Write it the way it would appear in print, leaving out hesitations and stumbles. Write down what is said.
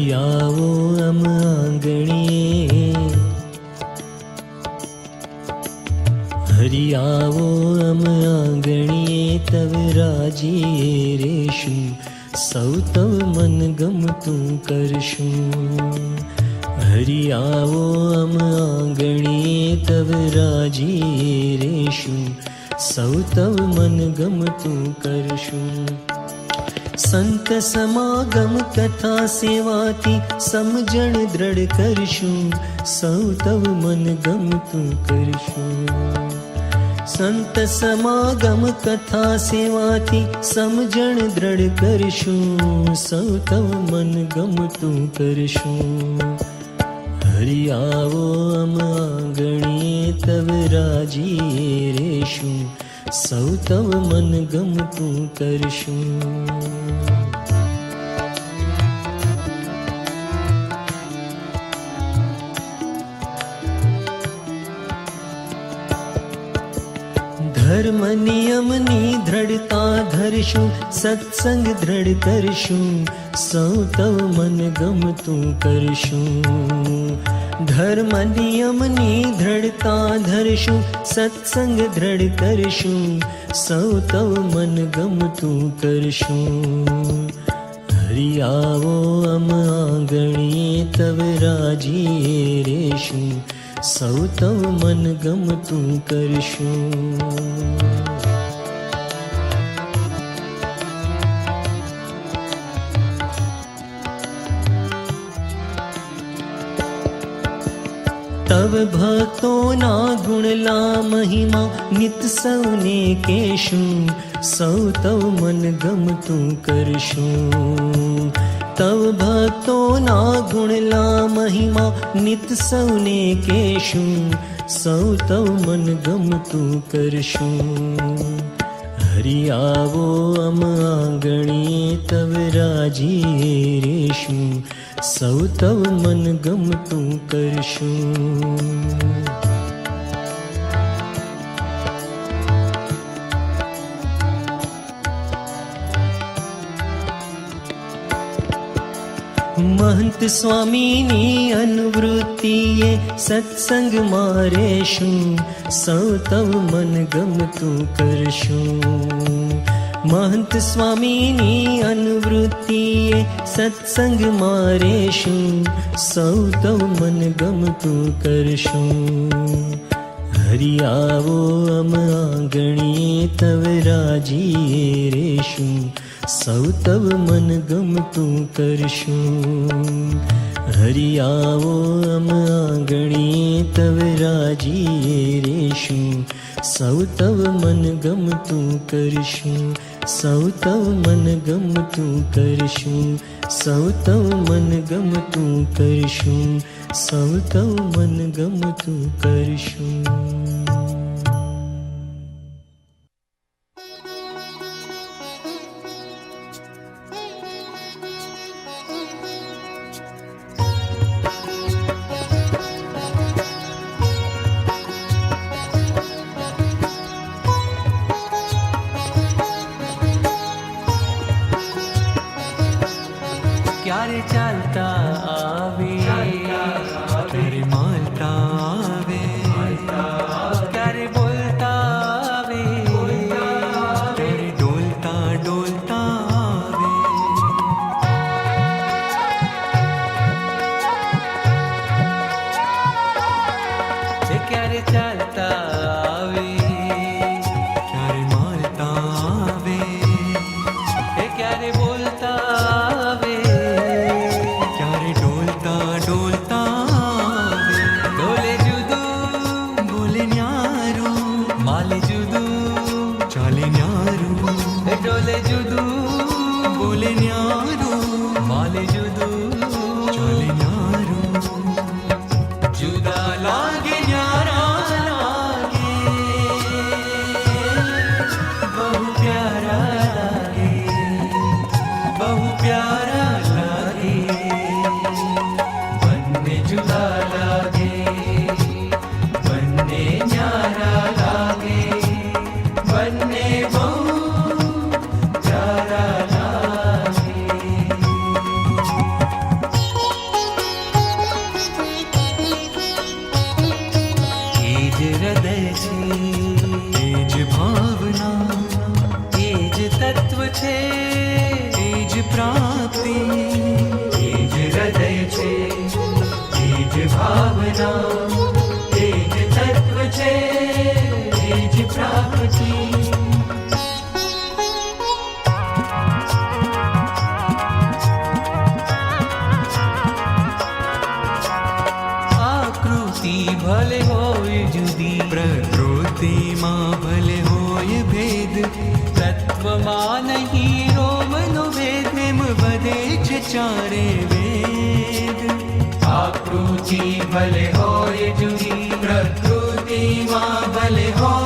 હરિયાવો અમ આંગણીએ, હરિયાવો અમ આંગણીએ, તવ રાજીએ રેશું, સૌ તવ મન ગમતું કરશું. હરિયાવો અમ આંગણીએ, તવ રાજીએ રેશું, સૌ તવ મન ગમતું કરશું. સંત સમાગમ કથા સેવાથી સમજણ દ્રઢ કરશું, સૌ તવ મન ગમતું કરશું. સંત સમાગમ કથા સેવાથી સમજણ દ્રઢ કરશું, સૌ તવ મન ગમતું કરશું. હરિયાવો અમ આંગણીએ, તવ રાજીએ રેશું, સૌ તવ મન ગમતું કરશું. ધર્મ નિયમની દ્રઢતા ધરશું, સત્સંગ દ્રઢ કરશું, સૌ તવ મન ગમતું કરશું. ધર્મ નિયમની દ્રઢતા ધરશું, સત્સંગ દ્રઢ કરશું, સૌ તવ મન ગમતું કરશું. હરિયાવો અમ આંગણીએ, તવ રાજીએ રેશું, સૌ તવ મન ગમતું કરશું. તવ ભક્તોના ગુણલા મહિમા નિત સૌને કહેશું, સૌ તવ મન ગમતું કરશું. તવ ભક્તોના ગુણલા મહિમા નિત સૌને કહેશું, સૌ તવ મન ગમતું કરશું. હરિયાવો અમ આંગણીએ, તવ રાજીએ રેશું, સૌ તવ મન ગમતું કરશું. મહંત સ્વામીની અનુવૃત્તિએ સત્સંગમાં રહેશું, સૌ તવ મન ગમતું કરશું. મહંત સ્વામીની અનુવૃત્તિએ સત્સંગમાં રહેશું, સૌ તવ મન ગમતું કરશું. હરિયાવો અમ આંગણીએ, તવ રાજીએ રેશું, સૌ તવ મન ગમતું કરશું. હરિયાવો અમ આંગણીએ, તવ રાજીએ રેશું, સૌ તવ મન ગમતું કરશું. સૌ તવ મન ગમતું કરશું, સૌ તવ મન ગમતું કરશું, સૌ તવ મન ગમતું કરશું. ક્યારે ચાલતા આવે, ક્યારે માલતા આવે, છે, એ જ ભાવના, એ જ તત્વ છે, એ જ પ્રાપ્તિ, એ જ હૃદય છે, એ જ ભાવના, એ જ તત્વ છે, એ જ પ્રાપ્તિ. આકૃતિ ભલે હોય જુદી, પ્રકૃતિમાં ભલે હોય ભેદ, તત્વમાં નહીં રોમનો ભેદ. એમ બધે છે ચારે વેદ. આકૃતિ ભલે હોય જુદી, પ્રકૃતિમાં ભલે હોય